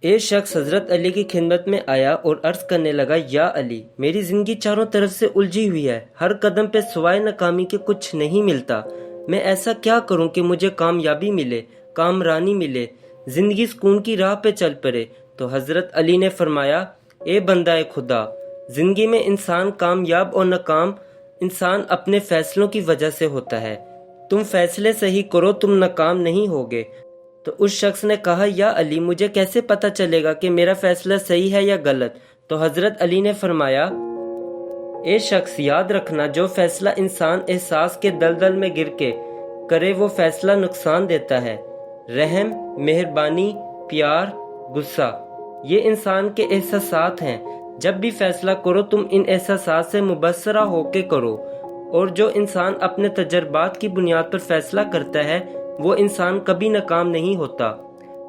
ایک شخص حضرت علی کی خدمت میں آیا اور عرض کرنے لگا، یا علی، میری زندگی چاروں طرف سے الجھی ہوئی ہے، ہر قدم پہ سوائے ناکامی کے کچھ نہیں ملتا، میں ایسا کیا کروں کہ مجھے کامیابی ملے، کامرانی ملے، زندگی سکون کی راہ پہ چل پڑے؟ تو حضرت علی نے فرمایا، اے بندہ خدا، زندگی میں انسان کامیاب اور ناکام انسان اپنے فیصلوں کی وجہ سے ہوتا ہے، تم فیصلے صحیح کرو، تم ناکام نہیں ہوگے۔ تو اس شخص نے کہا، یا علی، مجھے کیسے پتہ چلے گا کہ میرا فیصلہ صحیح ہے یا غلط؟ تو حضرت علی نے فرمایا، اے شخص، یاد رکھنا، جو فیصلہ انسان احساس کے دلدل میں گر کے کرے وہ فیصلہ نقصان دیتا ہے۔ رحم، مہربانی، پیار، غصہ، یہ انسان کے احساسات ہیں۔ جب بھی فیصلہ کرو تم ان احساسات سے مبصرہ ہو کے کرو، اور جو انسان اپنے تجربات کی بنیاد پر فیصلہ کرتا ہے وہ انسان کبھی ناکام نہیں ہوتا۔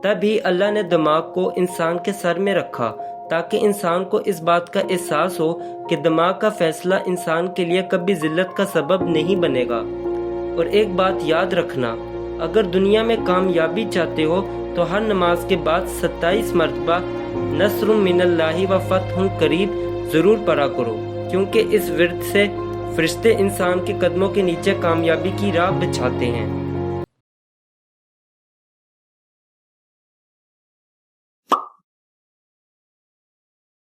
تبھی اللہ نے دماغ کو انسان کے سر میں رکھا تاکہ انسان کو اس بات کا احساس ہو کہ دماغ کا فیصلہ انسان کے لیے کبھی ذلت کا سبب نہیں بنے گا۔ اور ایک بات یاد رکھنا، اگر دنیا میں کامیابی چاہتے ہو تو ہر نماز کے بعد 27 مرتبہ نصر من اللہ و فتح قریب ضرور پڑھا کرو، کیونکہ اس ورد سے فرشتے انسان کے قدموں کے نیچے کامیابی کی راہ بچھاتے ہیں۔